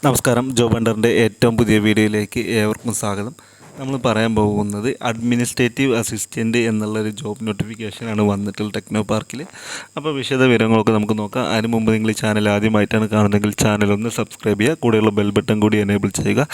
നമസ്കാരം. ജോബ് ഹണ്ടറിൻ്റെ ഏറ്റവും പുതിയ വീഡിയോയിലേക്ക് ഏവർക്കും സ്വാഗതം. നമ്മൾ പറയാൻ പോകുന്നത് അഡ്മിനിസ്ട്രേറ്റീവ് അസിസ്റ്റൻറ്റ് എന്നുള്ളൊരു ജോബ് നോട്ടിഫിക്കേഷനാണ് വന്നിട്ടുള്ളത് ടെക്നോ പാർക്കിൽ. അപ്പോൾ വിശദ വിവരങ്ങളൊക്കെ നമുക്ക് നോക്കാം. അതിന് മുമ്പ് നിങ്ങൾ ഈ ചാനൽ ആദ്യമായിട്ടാണ് കാണുന്നതെങ്കിൽ ചാനലൊന്ന് സബ്സ്ക്രൈബ് ചെയ്യുക, കൂടെയുള്ള ബെൽ ബട്ടൺ കൂടി എനേബിൾ ചെയ്യുക.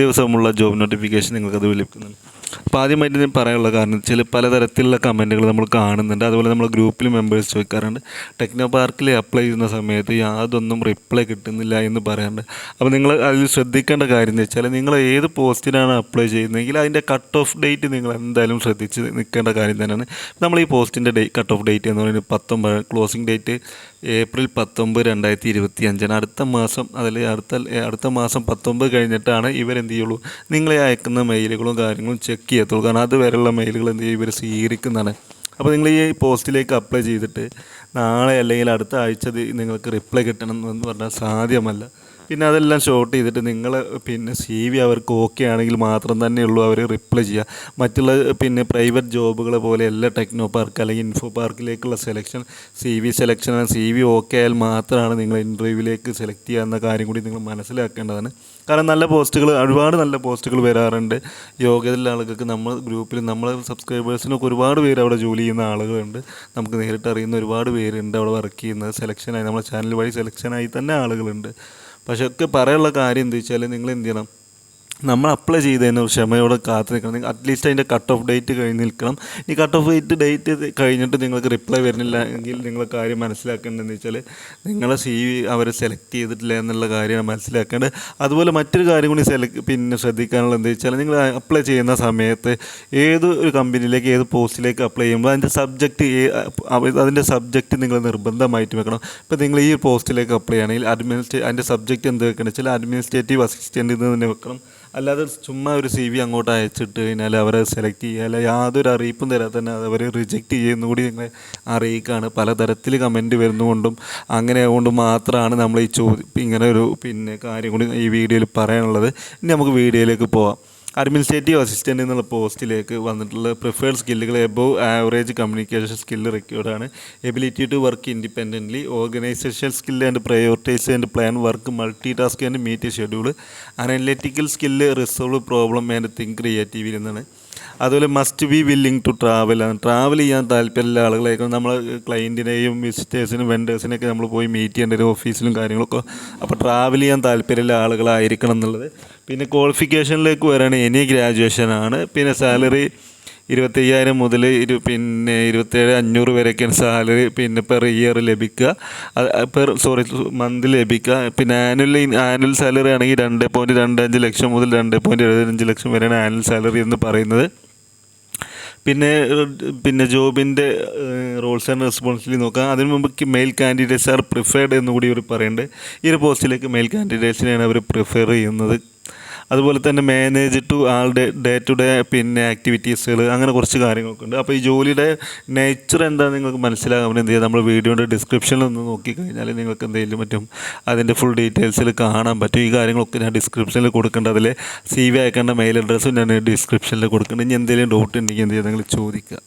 ദിവസമുള്ള ജോബ് നോട്ടിഫിക്കേഷൻ നിങ്ങൾക്കത് ലഭിക്കുന്നുണ്ട്. അപ്പോൾ ആദ്യമായിട്ട് ഞാൻ പറയാനുള്ള കാരണം വെച്ചാൽ പലതരത്തിലുള്ള കമൻറ്റുകൾ നമ്മൾ കാണുന്നുണ്ട്. അതുപോലെ നമ്മൾ ഗ്രൂപ്പിൽ മെമ്പേഴ്സ് ചോദിക്കാറുണ്ട്, ടെക്നോ പാർക്കിൽ അപ്ലൈ ചെയ്യുന്ന സമയത്ത് യാതൊന്നും റിപ്ലൈ കിട്ടുന്നില്ല എന്ന് പറയാറുണ്ട്. അപ്പോൾ നിങ്ങൾ അതിൽ ശ്രദ്ധിക്കേണ്ട കാര്യം എന്ന് വെച്ചാൽ നിങ്ങൾ ഏത് പോസ്റ്റിനാണ് അപ്ലൈ ചെയ്യുന്നതെങ്കിൽ അതിൻ്റെ കട്ട് ഓഫ് ഡേറ്റ് നിങ്ങൾ എന്തായാലും ശ്രദ്ധിച്ച് നിൽക്കേണ്ട കാര്യം തന്നെയാണ്. നമ്മൾ ഈ പോസ്റ്റിൻ്റെ കട്ട് ഓഫ് ഡേറ്റ് എന്ന് പറയുന്നത് 19, ക്ലോസിംഗ് ഡേറ്റ് ഏപ്രിൽ 19, 2025. അടുത്ത മാസം അതിൽ അടുത്ത മാസം 19 കഴിഞ്ഞിട്ടാണ് ഇവരെന്ത് ചെയ്യുള്ളൂ, നിങ്ങളെ അയക്കുന്ന മെയിലുകളും കാര്യങ്ങളും ചെക്ക് ചെയ്യത്തുള്ളൂ. കാരണം അതുവരെയുള്ള മെയിലുകൾ എന്ത് ചെയ്യും, ഇവർ സ്വീകരിക്കുന്നതാണ്. അപ്പോൾ നിങ്ങൾ ഈ പോസ്റ്റിലേക്ക് അപ്ലൈ ചെയ്തിട്ട് നാളെ അല്ലെങ്കിൽ അടുത്ത ആഴ്ച നിങ്ങൾക്ക് റിപ്ലൈ കിട്ടണം എന്ന് പറഞ്ഞാൽ സാധ്യമല്ല. പിന്നെ അതെല്ലാം ഷോർട്ട് ചെയ്തിട്ട് നിങ്ങൾ CV അവർക്ക് ഓക്കെ ആണെങ്കിൽ മാത്രം തന്നെയുള്ളൂ അവർ റിപ്ലൈ ചെയ്യുക. മറ്റുള്ള പ്രൈവറ്റ് ജോബുകളെ പോലെയല്ല ടെക്നോ പാർക്ക് അല്ലെങ്കിൽ ഇൻഫോ പാർക്കിലേക്കുള്ള സെലക്ഷൻ. CV സെലക്ഷനാണ്. CV ഓക്കെ ആയാൽ മാത്രമാണ് നിങ്ങൾ ഇൻ്റർവ്യൂവിലേക്ക് സെലക്ട് ചെയ്യുക എന്ന കാര്യം കൂടി നിങ്ങൾ മനസ്സിലാക്കേണ്ടതാണ്. കാരണം നല്ല പോസ്റ്റുകൾ, ഒരുപാട് നല്ല പോസ്റ്റുകൾ വരാറുണ്ട്. യോഗ്യതയുള്ള ആളുകൾക്ക് നമ്മൾ ഗ്രൂപ്പിൽ നമ്മളെ സബ്സ്ക്രൈബേഴ്സിനൊക്കെ ഒരുപാട് പേര് അവിടെ ജോലി ചെയ്യുന്ന ആളുകളുണ്ട്. നമുക്ക് നേരിട്ട് അറിയുന്ന ഒരുപാട് പേരുണ്ട് അവിടെ വർക്ക് ചെയ്യുന്നത്. സെലക്ഷനായി നമ്മുടെ ചാനൽ വഴി സെലക്ഷനായി തന്നെ ആളുകളുണ്ട്. പക്ഷേ ഒക്കെ പറയാനുള്ള കാര്യം എന്താ വെച്ചാൽ നിങ്ങൾ എന്ത് ചെയ്യണം, നമ്മൾ അപ്ലൈ ചെയ്തതിന് ക്ഷമയോടെ കാത്തു നിൽക്കണം. അറ്റ്ലീസ്റ്റ് അതിൻ്റെ കട്ട് ഓഫ് ഡേറ്റ് കഴിഞ്ഞ് നിൽക്കണം. ഈ കട്ട് ഓഫ് ഡേറ്റ് കഴിഞ്ഞിട്ട് നിങ്ങൾക്ക് റിപ്ലൈ വരുന്നില്ല എങ്കിൽ നിങ്ങൾ കാര്യം മനസ്സിലാക്കേണ്ടതെന്ന് വെച്ചാൽ നിങ്ങളെ CV അവർ സെലക്ട് ചെയ്തിട്ടില്ല എന്നുള്ള കാര്യമാണ് മനസ്സിലാക്കേണ്ടത്. അതുപോലെ മറ്റൊരു കാര്യം കൂടി ശ്രദ്ധിക്കാനുള്ളത് എന്താ വെച്ചാൽ നിങ്ങൾ അപ്ലൈ ചെയ്യുന്ന സമയത്ത് ഏത് ഒരു കമ്പനിയിലേക്ക് ഏത് പോസ്റ്റിലേക്ക് അപ്ലൈ ചെയ്യുമ്പോൾ അതിൻ്റെ സബ്ജക്റ്റ് നിങ്ങൾ നിർബന്ധമായിട്ട് വെക്കണം. ഇപ്പോൾ നിങ്ങൾ ഈ പോസ്റ്റിലേക്ക് അപ്ലൈ ചെയ്യണമെങ്കിൽ അതിൻ്റെ സബ്ജക്റ്റ് എന്ത് വെക്കണം വെച്ചാൽ അഡ്മിനിസ്ട്രേറ്റീവ് അസിസ്റ്റൻ്റ് എന്ന് തന്നെ വെക്കണം. അല്ലാതെ ചുമ്മാ ഒരു CV അങ്ങോട്ട് അയച്ചിട്ട് കഴിഞ്ഞാൽ അവരെ സെലക്ട് ചെയ്യാൻ യാതൊരു അറിയിപ്പും തരാതെ തന്നെ അവർ റിജക്റ്റ് ചെയ്യുന്ന കൂടി നിങ്ങളെ അറിയിക്കുകയാണ്. പലതരത്തിൽ കമൻറ്റ് വരുന്നതുകൊണ്ടും അങ്ങനെ ആയതുകൊണ്ട് മാത്രമാണ് നമ്മൾ ഈ ഇങ്ങനെ ഒരു കാര്യം കൂടി ഈ വീഡിയോയിൽ പറയാനുള്ളത്. ഇനി നമുക്ക് വീഡിയോയിലേക്ക് പോവാം. അഡ്മിനിസ്ട്രേറ്റീവ് അസിസ്റ്റൻ്റ് എന്നുള്ള പോസ്റ്റിലേക്ക് വന്നിട്ടുള്ള പ്രിഫേർഡ് സ്കില്ലുകൾ എബോവ് ആവറേജ് കമ്മ്യൂണിക്കേഷൻ സ്കില്ല് റിക്വയർഡാണ്. Ability to work independently, organisation skill and prioritise and plan work, multi task and meet schedule, analytical skill, resolve problem and think creative എന്നാണ്. അതുപോലെ must be willing to travel ചെയ്യാൻ താല്പര്യമുള്ള ആളുകളായിരിക്കും. നമ്മൾ ക്ലയൻറ്റിനെയും വിസിറ്റേഴ്സിനും വെൻഡേഴ്സിനെയൊക്കെ നമ്മൾ പോയി meet ചെയ്യേണ്ട ഒരു ഓഫീസിലും കാര്യങ്ങളൊക്കെ. അപ്പോൾ ട്രാവൽ ചെയ്യാൻ താല്പര്യമുള്ള ആളുകളായിരിക്കണം എന്നുള്ളത്. പിന്നെ ക്വാളിഫിക്കേഷനിലേക്ക് വരികയാണെങ്കിൽ എനി ഗ്രാജുവേഷനാണ്. പിന്നെ സാലറി 25,000 മുതൽ 27,500 വരെയൊക്കെയാണ് സാലറി പെർ ഇയർ ലഭിക്കുക, മന്ത് ലഭിക്കുക. പിന്നെ ആനുവൽ സാലറി ആണെങ്കിൽ 2.25 ലക്ഷം മുതൽ 2.75 ലക്ഷം വരെയാണ് ആനുവൽ സാലറി എന്ന് പറയുന്നത്. പിന്നെ ജോബിൻ്റെ റോൾസ് ആൻഡ് റെസ്പോൺസിബിലിറ്റി നോക്കാം. അതിന് മുമ്പ് മെയിൽ കാൻഡിഡേറ്റ്സ് ആർ പ്രിഫേർഡ് എന്നുകൂടി അവർ പറയുന്നുണ്ട്. ഈ ഒരു പോസ്റ്റിലേക്ക് മെയിൽ കാൻഡിഡേറ്റ്സിനെയാണ് അവർ പ്രിഫർ ചെയ്യുന്നത്. അതുപോലെ തന്നെ manage to day to day ആക്ടിവിറ്റീസുകൾ, അങ്ങനെ കുറച്ച് കാര്യങ്ങളൊക്കെ ഉണ്ട്. അപ്പോൾ ഈ ജോലിയുടെ നേച്ചർ എന്താണെന്ന് നിങ്ങൾക്ക് മനസ്സിലാകാൻ എന്ത് ചെയ്യുക, നമ്മൾ വീഡിയോയുടെ ഡിസ്ക്രിപ്ഷനിൽ ഒന്ന് നോക്കിക്കഴിഞ്ഞാൽ നിങ്ങൾക്ക് എന്തെങ്കിലും പറ്റും അതിൻ്റെ ഫുൾ ഡീറ്റെയിൽസിൽ കാണാൻ പറ്റും. ഈ കാര്യങ്ങളൊക്കെ ഞാൻ ഡിസ്ക്രിപ്ഷനിൽ കൊടുക്കേണ്ട. അതിൽ CV അയക്കേണ്ട മെയിൽ അഡ്രസ്സും ഞാൻ ഡിസ്ക്രിപ്ഷനിൽ കൊടുക്കുന്നുണ്ട്. ഇനി എന്തെങ്കിലും ഡൗട്ട് ഉണ്ടെങ്കിൽ എന്ത് ചെയ്യുക, നിങ്ങൾ ചോദിക്കുക.